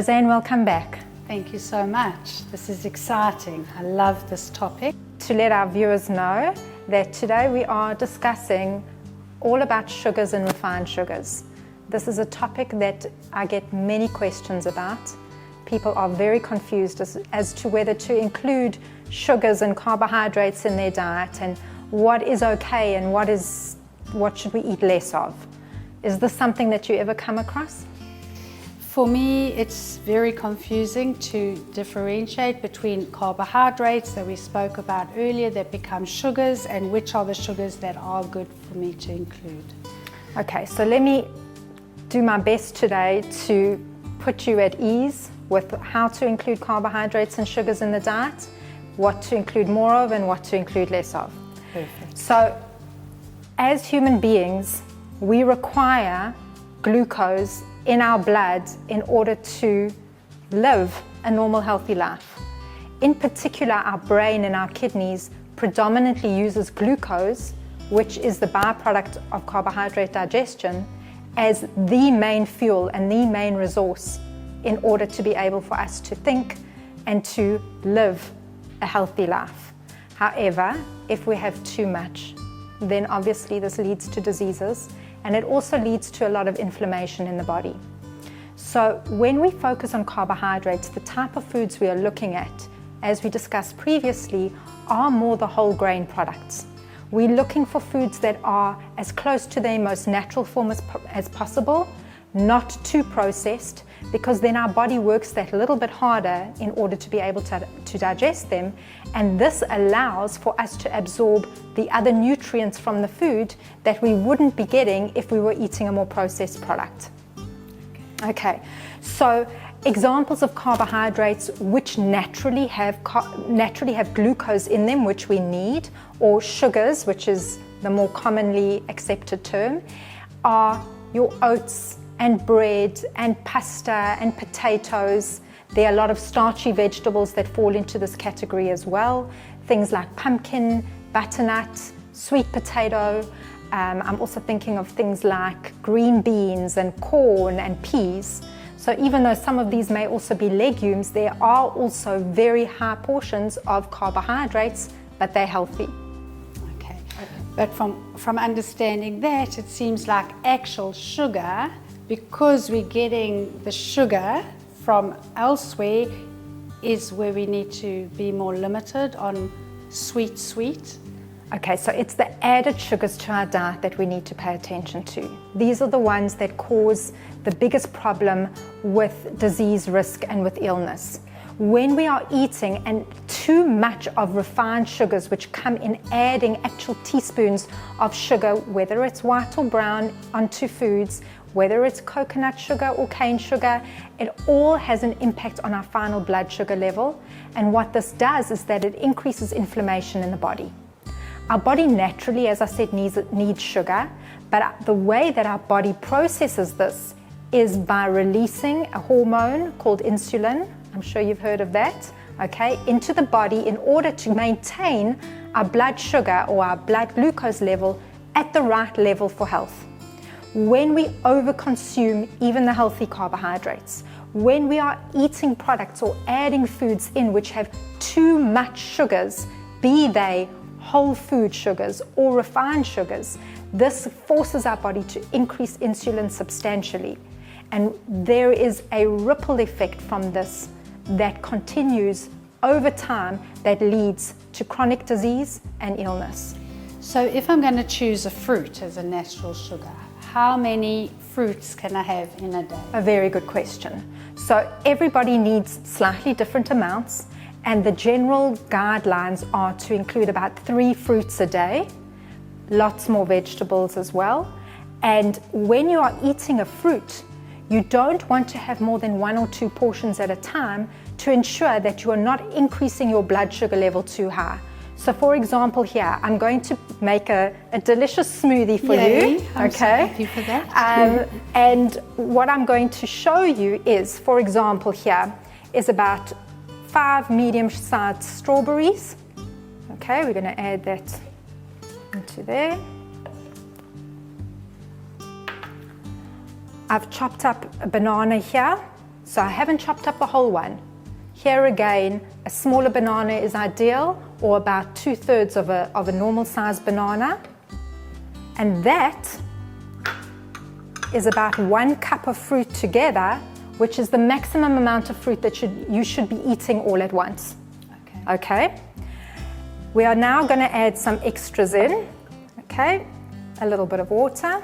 Roseanne, welcome back. Thank you so much. This is exciting. I love this topic. To let our viewers know that today we are discussing all about sugars and refined sugars. This is a topic that I get many questions about. People are very confused as to whether to include sugars and carbohydrates in their diet and what is okay and what should we eat less of. Is this something that you ever come across? For me, it's very confusing to differentiate between carbohydrates that we spoke about earlier that become sugars and which are the sugars that are good for me to include. Okay, so let me do my best today to put you at ease with how to include carbohydrates and sugars in the diet, what to include more of and what to include less of. Perfect. So, as human beings, we require glucose in our blood in order to live a normal, healthy life. In particular, our brain and our kidneys predominantly uses glucose, which is the byproduct of carbohydrate digestion, as the main fuel and the main resource in order to be able for us to think and to live a healthy life. However, if we have too much, then obviously this leads to diseases, and it also leads to a lot of inflammation in the body. So when we focus on carbohydrates, the type of foods we are looking at, as we discussed previously, are more the whole grain products. We're looking for foods that are as close to their most natural form as possible, not too processed, because then our body works that little bit harder in order to be able to digest them, and this allows for us to absorb the other nutrients from the food that we wouldn't be getting if we were eating a more processed product. Okay, so examples of carbohydrates which naturally have glucose in them, which we need, or sugars, which is the more commonly accepted term, are your oats and bread and pasta and potatoes. There are a lot of starchy vegetables that fall into this category as well. Things like pumpkin, butternut, sweet potato. I'm also thinking of things like green beans and corn and peas. So even though some of these may also be legumes, there are also very high portions of carbohydrates, but they're healthy. Okay. But from understanding that, it seems like actual sugar, because we're getting the sugar from elsewhere, is where we need to be more limited on sweet. Okay, so it's the added sugars to our diet that we need to pay attention to. These are the ones that cause the biggest problem with disease risk and with illness. When we are eating and too much of refined sugars, which come in adding actual teaspoons of sugar, whether it's white or brown, onto foods, whether it's coconut sugar or cane sugar, it all has an impact on our final blood sugar level. And what this does is that it increases inflammation in the body. Our body naturally, as I said, needs sugar, but the way that our body processes this is by releasing a hormone called insulin. I'm sure you've heard of that, okay, into the body in order to maintain our blood sugar or our blood glucose level at the right level for health. When we overconsume even the healthy carbohydrates, when we are eating products or adding foods in which have too much sugars, be they whole food sugars or refined sugars, this forces our body to increase insulin substantially. And there is a ripple effect from this that continues over time that leads to chronic disease and illness. So if I'm going to choose a fruit as a natural sugar, how many fruits can I have in a day? A very good question. So everybody needs slightly different amounts, and the general guidelines are to include about 3 fruits a day, lots more vegetables as well. And when you are eating a fruit, you don't want to have more than 1 or 2 portions at a time to ensure that you are not increasing your blood sugar level too high. So for example here, I'm going to make a delicious smoothie for you. I'm so happy for that. And what I'm going to show you is, for example here, is about 5 medium-sized strawberries. Okay, we're going to add that into there. I've chopped up a banana here. So I haven't chopped up the whole one. Here again, a smaller banana is ideal, or about 2/3 of a normal sized banana. And that is about 1 cup of fruit together, which is the maximum amount of fruit that you should be eating all at once. Okay. We are now going to add some extras in. Okay, a little bit of water.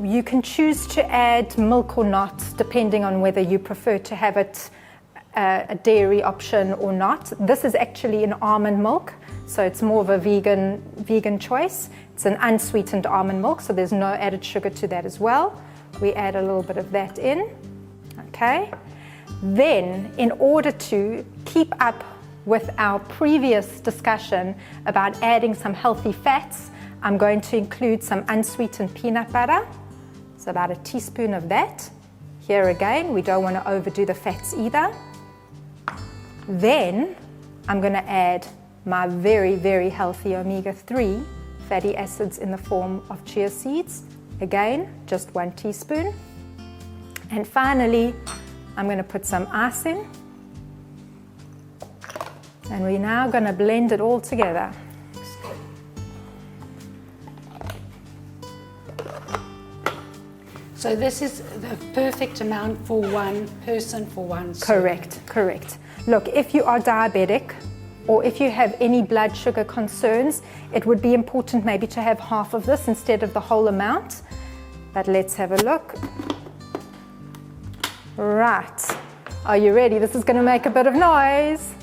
You can choose to add milk or not, depending on whether you prefer to have it a dairy option or not. This is actually an almond milk, so it's more of a vegan choice. It's an unsweetened almond milk, so there's no added sugar to that as well. We add a little bit of that in. Okay. Then, in order to keep up with our previous discussion about adding some healthy fats, I'm going to include some unsweetened peanut butter. So about a teaspoon of that. Here again, we don't want to overdo the fats either. Then I'm going to add my very, very healthy omega-3 fatty acids in the form of chia seeds. Again, just 1 teaspoon. And finally, I'm going to put some ice in. And we're now going to blend it all together. So this is the perfect amount for one person for one serving. Correct. Look, if you are diabetic or if you have any blood sugar concerns, it would be important maybe to have half of this instead of the whole amount. But let's have a look. Right. Are you ready? This is going to make a bit of noise.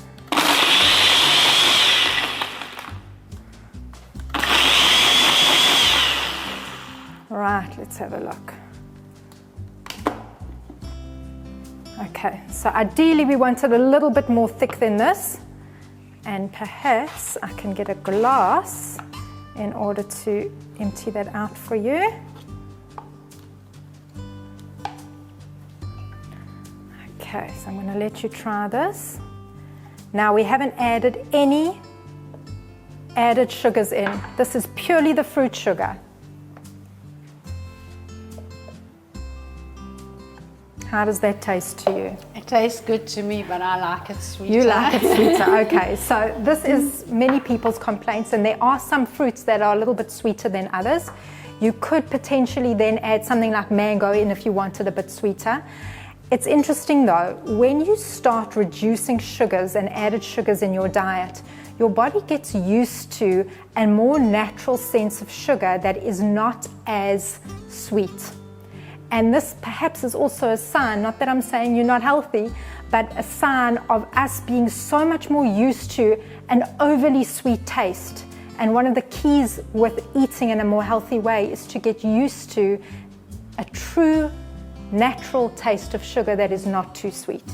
Right, let's have a look. Okay, so ideally we want it a little bit more thick than this, and perhaps I can get a glass in order to empty that out for you. Okay, so I'm going to let you try this. Now we haven't added any added sugars in. This is purely the fruit sugar. How does that taste to you? It tastes good to me, but I like it sweeter. You like it sweeter, okay. So this is many people's complaints, and there are some fruits that are a little bit sweeter than others. You could potentially then add something like mango in if you wanted a bit sweeter. It's interesting though, when you start reducing sugars and added sugars in your diet, your body gets used to a more natural sense of sugar that is not as sweet. And this perhaps is also a sign, not that I'm saying you're not healthy, but a sign of us being so much more used to an overly sweet taste. And one of the keys with eating in a more healthy way is to get used to a true natural taste of sugar that is not too sweet.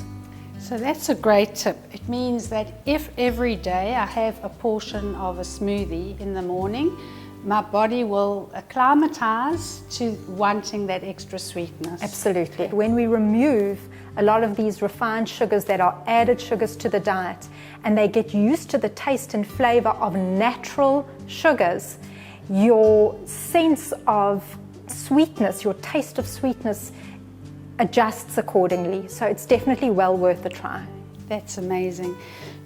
So that's a great tip. It means that if every day I have a portion of a smoothie in the morning, my body will acclimatize to wanting that extra sweetness. Absolutely. When we remove a lot of these refined sugars that are added sugars to the diet, and they get used to the taste and flavor of natural sugars, your sense of sweetness, your taste of sweetness adjusts accordingly. So it's definitely well worth a try. That's amazing.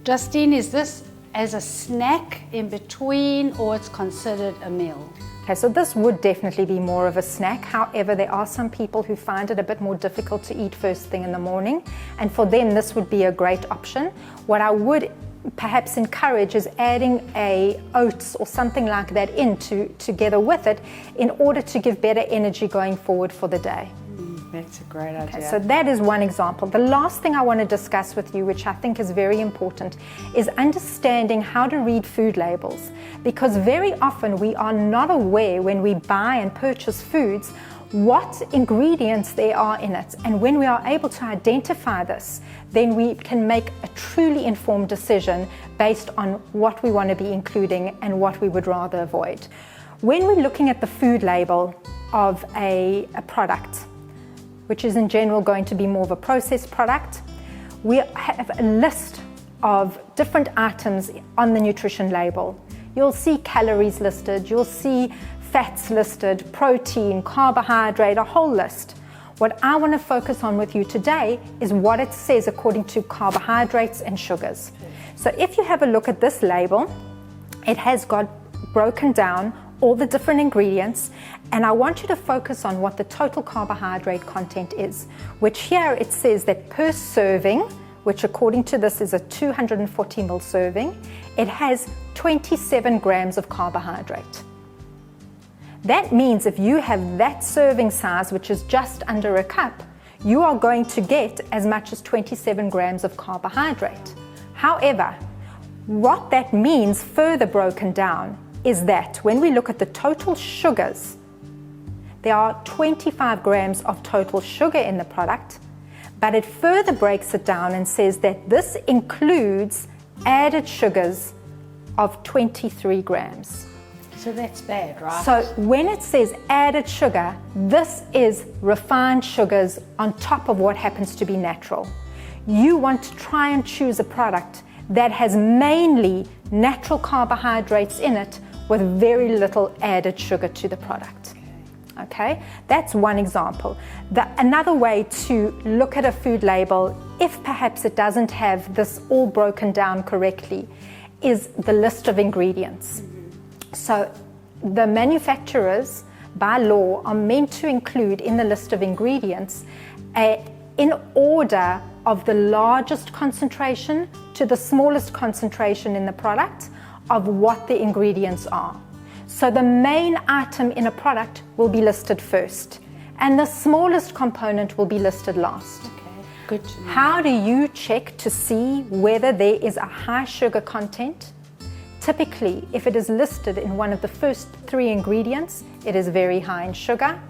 Justine, is this as a snack in between, or it's considered a meal? Okay, so this would definitely be more of a snack. However, there are some people who find it a bit more difficult to eat first thing in the morning, and for them this would be a great option. What I would perhaps encourage is adding a oats or something like that together with it in order to give better energy going forward for the day. That's a great idea. Okay, so that is one example. The last thing I want to discuss with you, which I think is very important, is understanding how to read food labels. Because very often we are not aware when we buy and purchase foods what ingredients there are in it. And when we are able to identify this, then we can make a truly informed decision based on what we want to be including and what we would rather avoid. When we're looking at the food label of a product, which is in general going to be more of a processed product, we have a list of different items on the nutrition label. You'll see calories listed, you'll see fats listed, protein, carbohydrate, a whole list. What I want to focus on with you today is what it says according to carbohydrates and sugars. So if you have a look at this label, it has got broken down all the different ingredients, and I want you to focus on what the total carbohydrate content is, which here it says that per serving, which according to this is a 240 ml serving, it has 27 grams of carbohydrate. That means if you have that serving size, which is just under a cup, you are going to get as much as 27 grams of carbohydrate. However, what that means further broken down is that when we look at the total sugars, there are 25 grams of total sugar in the product, but it further breaks it down and says that this includes added sugars of 23 grams. So that's bad, right? So when it says added sugar, this is refined sugars on top of what happens to be natural. You want to try and choose a product that has mainly natural carbohydrates in it with very little added sugar to the product. Okay, that's one example. Another way to look at a food label, if perhaps it doesn't have this all broken down correctly, is the list of ingredients. So the manufacturers, by law, are meant to include in the list of ingredients in order of the largest concentration to the smallest concentration in the product of what the ingredients are. So the main item in a product will be listed first, and the smallest component will be listed last. Okay, good to know. How do you check to see whether there is a high sugar content? Typically, if it is listed in one of the first 3 ingredients, it is very high in sugar.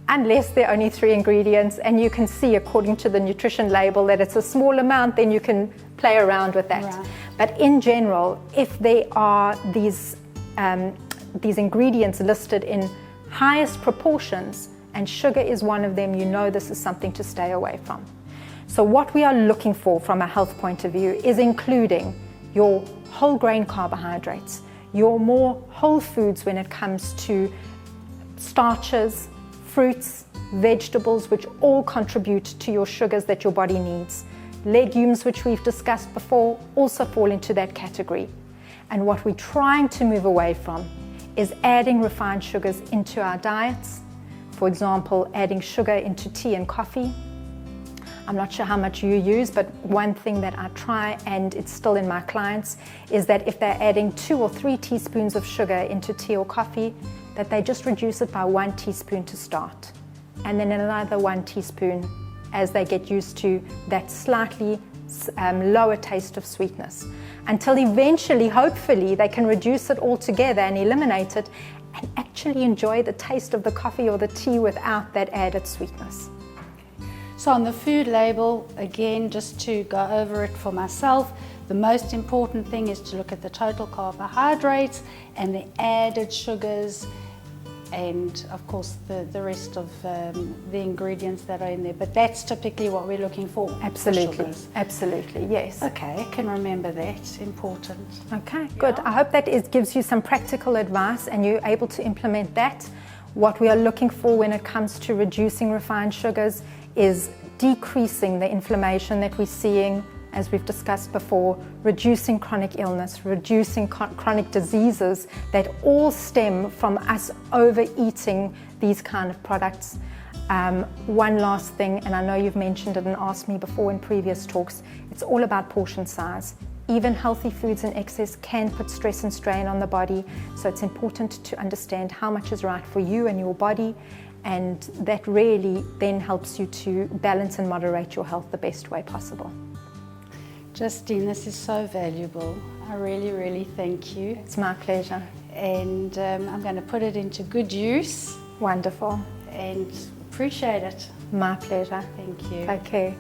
Unless there are only 3 ingredients and you can see according to the nutrition label that it's a small amount, then you can play around with that. Right. But in general, if there are these ingredients listed in highest proportions and sugar is one of them, you know this is something to stay away from. So what we are looking for from a health point of view is including your whole grain carbohydrates, your more whole foods when it comes to starches, fruits, vegetables, which all contribute to your sugars that your body needs. Legumes, which we've discussed before, also fall into that category. And what we're trying to move away from is adding refined sugars into our diets. For example, adding sugar into tea and coffee. I'm not sure how much you use, but one thing that I try, and it's still in my clients, is that if they're adding 2 or 3 teaspoons of sugar into tea or coffee, that they just reduce it by 1 teaspoon to start. And then another 1 teaspoon as they get used to that slightly lower taste of sweetness. Until eventually, hopefully, they can reduce it altogether and eliminate it and actually enjoy the taste of the coffee or the tea without that added sweetness. So on the food label, again, just to go over it for myself, the most important thing is to look at the total carbohydrates and the added sugars and of course the rest of the ingredients that are in there. But that's typically what we're looking for. Absolutely, absolutely, yes. Okay, I can remember that, important. Okay, good. I hope that gives you some practical advice and you're able to implement that. What we are looking for when it comes to reducing refined sugars is decreasing the inflammation that we're seeing, as we've discussed before, reducing chronic illness, reducing chronic diseases that all stem from us overeating these kind of products. One last thing, and I know you've mentioned it and asked me before in previous talks, it's all about portion size. Even healthy foods in excess can put stress and strain on the body, so it's important to understand how much is right for you and your body, and that really then helps you to balance and moderate your health the best way possible. Justine, this is so valuable. I really, really thank you. It's my pleasure. And I'm going to put it into good use. Wonderful. And appreciate it. My pleasure. Thank you. Okay.